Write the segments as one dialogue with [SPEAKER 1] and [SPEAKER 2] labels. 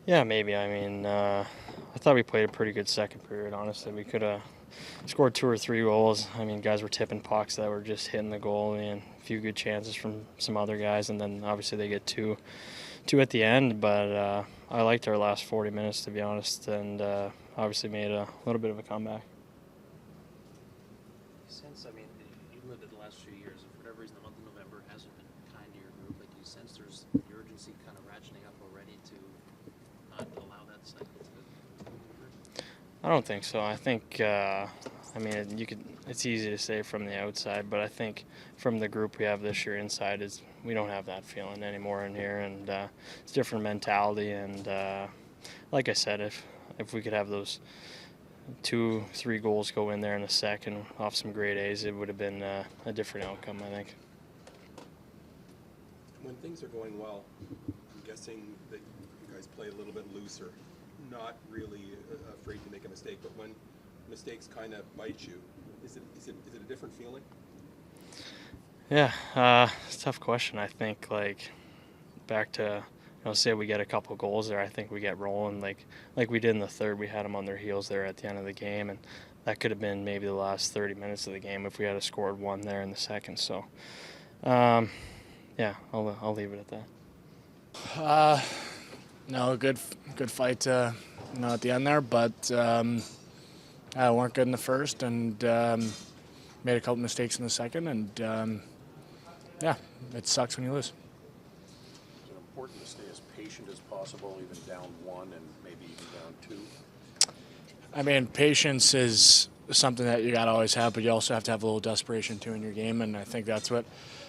[SPEAKER 1] Yeah, maybe. I mean, I thought we played a pretty good second period, honestly. We could have scored 2 or 3 goals. I mean, guys were tipping pucks that were just hitting the goal, and a few good chances from some other guys, and then obviously they get two at the end. But I liked our last 40 minutes, to be honest, and obviously made a little bit of a comeback.
[SPEAKER 2] Sense, I mean, you lived it the last few years, and for whatever reason, the month of November hasn't been kind to your group. Like, do you sense there's the urgency kind of ratcheting up already to not allow that cycle to occur?
[SPEAKER 1] I don't think so. I think, I mean, you could. It's easy to say from the outside, but I think from the group we have this year inside is we don't have that feeling anymore in here, and it's a different mentality. And like I said, if we could have those 2, 3 goals go in there in a second off some great A's, it would have been a different outcome, I think.
[SPEAKER 3] When things are going well, I'm guessing that you guys play a little bit looser, not really afraid to make a mistake, but when mistakes kind of bite you, is it a different feeling?
[SPEAKER 1] Yeah, it's a tough question. I think like back to say we get a couple goals there, I think we get rolling like we did in the third. We had them on their heels there at the end of the game, and that could have been maybe the last 30 minutes of the game if we had scored one there in the second. So, yeah, I'll leave it at that.
[SPEAKER 4] No, good fight, at the end there, but weren't good in the first, and made a couple mistakes in the second, and yeah, it sucks when you lose.
[SPEAKER 5] Is it important to stay as patient as possible, even down one and maybe even down two?
[SPEAKER 4] I mean, patience is something that you got to always have, but you also have to have a little desperation too in your game, and I think that's what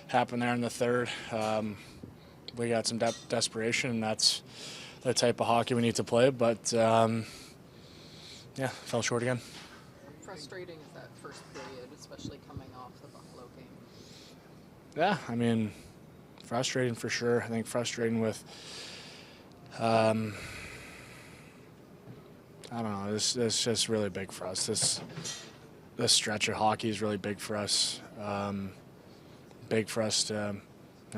[SPEAKER 4] happened there in the third. We got some desperation, and that's the type of hockey we need to play, but yeah, fell short again.
[SPEAKER 6] Frustrating is that first period, especially coming off the Buffalo game?
[SPEAKER 4] Yeah, I mean, frustrating for sure. I think frustrating with, I don't know, this is just really big for us. This stretch of hockey is really big for us. Big for us to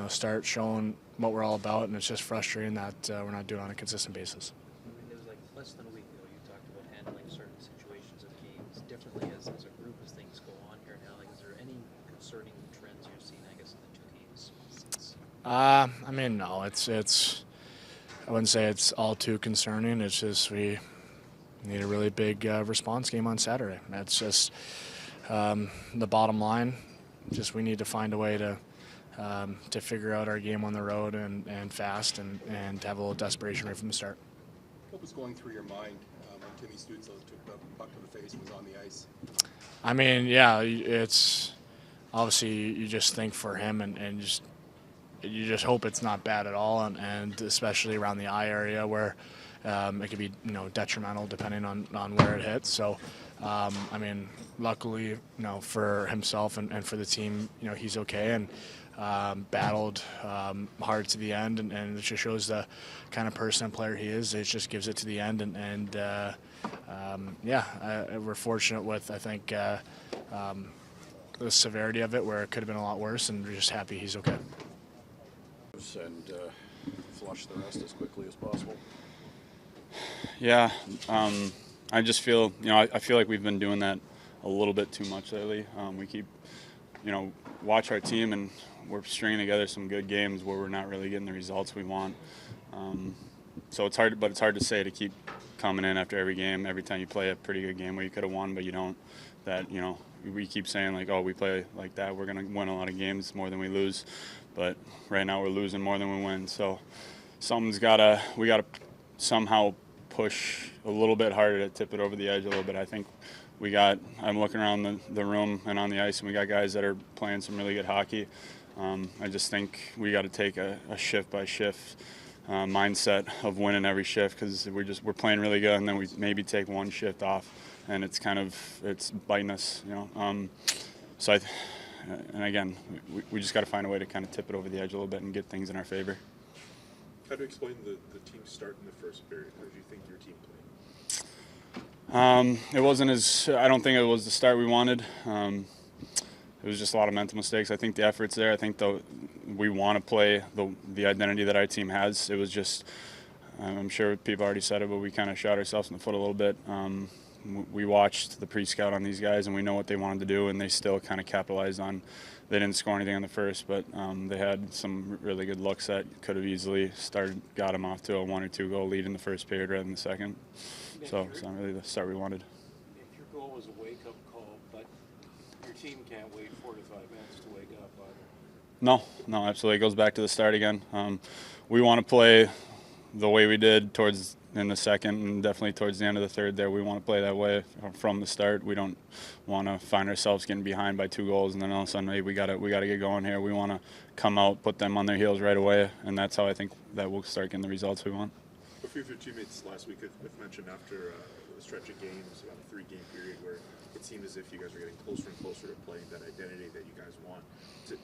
[SPEAKER 4] start showing what we're all about, and it's just frustrating that we're not doing it on a consistent basis.
[SPEAKER 2] I mean, it was like less than a week ago you talked about handling certain situations of games differently as a group as things go on here now. Like, is there any concerning trends you've seen, I guess, in the two games since?
[SPEAKER 4] I mean, no, it's. I wouldn't say it's all too concerning. It's just we need a really big response game on Saturday. That's just the bottom line. Just we need to find a way to figure out our game on the road and fast and have a little desperation right from the start.
[SPEAKER 3] What was going through your mind when Timmy Stützle took the puck to the face and was on the ice?
[SPEAKER 4] I mean, yeah, it's obviously you just think for him and you just hope it's not bad at all, and especially around the eye area where it could be detrimental depending on where it hits. So, I mean, luckily, for himself and for the team, he's okay and battled hard to the end, and it just shows the kind of person and player he is. It just gives it to the end, and we're fortunate with, I think, the severity of it where it could have been a lot worse, and we're just happy he's okay.
[SPEAKER 5] And flush the rest as quickly as possible.
[SPEAKER 7] Yeah, I just feel, I feel like we've been doing that a little bit too much lately. We keep, watch our team, and we're stringing together some good games where we're not really getting the results we want. So it's hard, but it's hard to say to keep coming in after every game, every time you play a pretty good game where you could have won, but you don't. That, we keep saying like, oh, we play like that, we're going to win a lot of games more than we lose. But right now we're losing more than we win. So we got to somehow push a little bit harder to tip it over the edge a little bit. I think I'm looking around the room and on the ice, and we got guys that are playing some really good hockey. I just think we got to take a shift by shift mindset of winning every shift, because we're playing really good, and then we maybe take one shift off, and it's biting us, and again, we just got to find a way to kind of tip it over the edge a little bit and get things in our favor.
[SPEAKER 3] How do you explain the team's start in the first period? How did you think your team played?
[SPEAKER 7] It wasn't I don't think it was the start we wanted. It was just a lot of mental mistakes. I think the effort's there. I think we want to play the identity that our team has. It was just I'm sure people already said it, but we kind of shot ourselves in the foot a little bit. We watched the pre-scout on these guys, and we know what they wanted to do, and they still kind of capitalized on. They didn't score anything on the first, but they had some really good looks that could have easily got them off to a 1 or 2 goal lead in the first period rather than the second. So it's not really the start we wanted.
[SPEAKER 5] If your goal was a wake-up call, but your team can't wait 4 to 5 minutes to wake up either.
[SPEAKER 7] No, absolutely. It goes back to the start again. We want to play the way we did in the second and definitely towards the end of the third there. We want to play that way from the start. We don't want to find ourselves getting behind by 2 goals and then all of a sudden, hey, we got to get going here. We want to come out, put them on their heels right away, and that's how I think that we'll start getting the results we want.
[SPEAKER 8] A few of your teammates last week have mentioned after a stretch of games, about a 3-game period, where it seemed as if you guys were getting closer and closer to playing that identity that you guys want.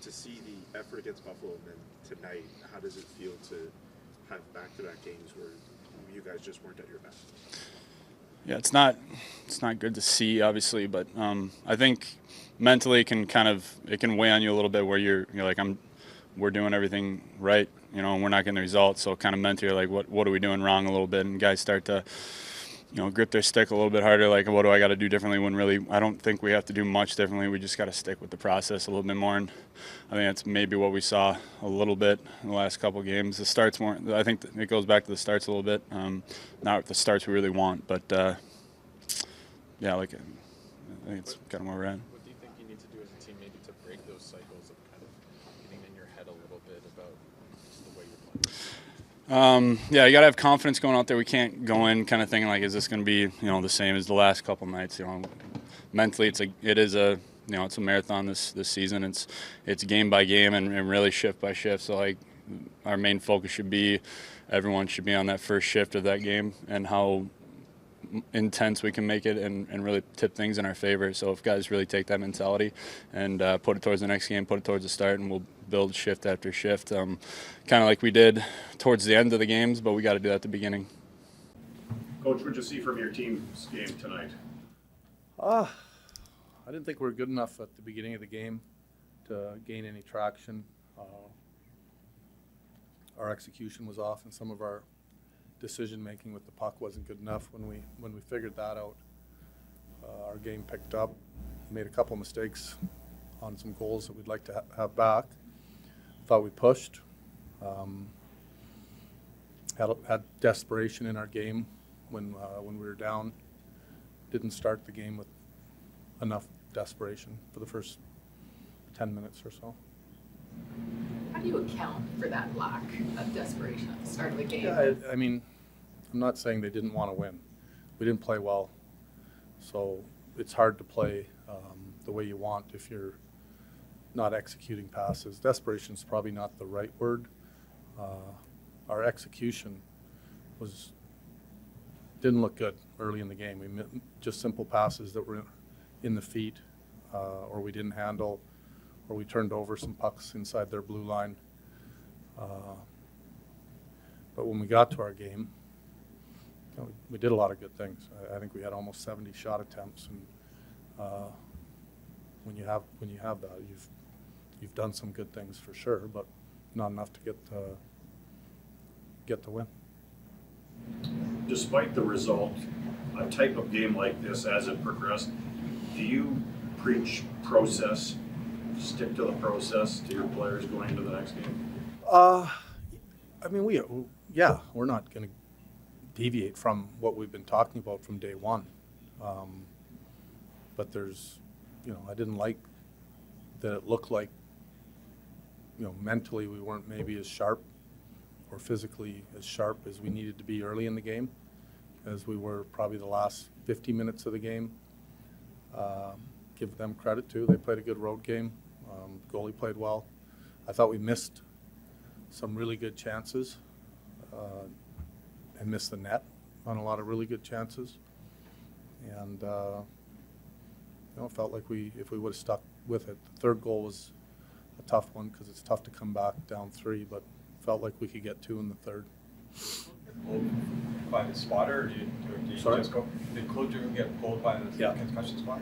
[SPEAKER 8] To see the effort against Buffalo and then tonight, how does it feel to have back-to-back games where you guys just weren't at your best?
[SPEAKER 7] Yeah, it's not good to see, obviously, but I think mentally it can weigh on you a little bit where you're like, we're doing everything right, and we're not getting the results. So kind of mentally, you're like, what are we doing wrong a little bit? And guys start to, grip their stick a little bit harder. Like, what do I got to do differently? When really, I don't think we have to do much differently. We just got to stick with the process a little bit more. And I think that's maybe what we saw a little bit in the last couple of games. The starts more. I think it goes back to the starts a little bit. Not the starts we really want, but yeah, I think it's kind of where we're at.
[SPEAKER 9] What do you think you need to do as a team maybe to break those cycles of kind of getting in your head a little bit about just the way you're playing?
[SPEAKER 7] Yeah, you got to have confidence going out there. We can't go in kind of thinking like, is this going to be the same as the last couple nights? Mentally, it's a marathon this season. It's game by game and really shift by shift. So like, our main focus should be everyone should be on that first shift of that game and how intense we can make it and really tip things in our favor. So if guys really take that mentality and put it towards the next game, put it towards the start, and we'll build shift after shift, kind of like we did towards the end of the games, but we got to do that at the beginning.
[SPEAKER 5] Coach, what did you see from your team's game tonight?
[SPEAKER 10] I didn't think we were good enough at the beginning of the game to gain any traction. Our execution was off, and some of our decision making with the puck wasn't good enough. When we figured that out, our game picked up. Made a couple mistakes on some goals that we'd like to have back. Thought we pushed. Had desperation in our game when we were down. Didn't start the game with enough desperation for the first 10 minutes or so.
[SPEAKER 6] How do you account for that lack of desperation at the start of the game?
[SPEAKER 10] Yeah, I mean, I'm not saying they didn't want to win. We didn't play well, so it's hard to play the way you want if you're not executing passes. Desperation is probably not the right word. Our execution didn't look good early in the game. We just simple passes that were in the feet, or we didn't handle, or we turned over some pucks inside their blue line. But when we got to our game, we did a lot of good things. I think we had almost 70 shot attempts, and when you have that, you've done some good things for sure, but not enough to get the win.
[SPEAKER 5] Despite the result, a type of game like this, as it progressed, do you preach process, stick to the process to your players going into the next game?
[SPEAKER 10] I mean, we're not going to deviate from what we've been talking about from day one. But there's, I didn't like that it looked like, mentally we weren't maybe as sharp or physically as sharp as we needed to be early in the game, as we were probably the last 50 minutes of the game. Give them credit too. They played a good road game. Goalie played well. I thought we missed some really good chances and missed the net on a lot of really good chances. And it felt like if we would have stuck with it. The third goal was a tough one because it's tough to come back down 3, but felt like we could get 2 in the third.
[SPEAKER 11] By the spotter, or did you
[SPEAKER 10] Sorry?
[SPEAKER 11] just go? Did Claude get pulled by the concussion spot?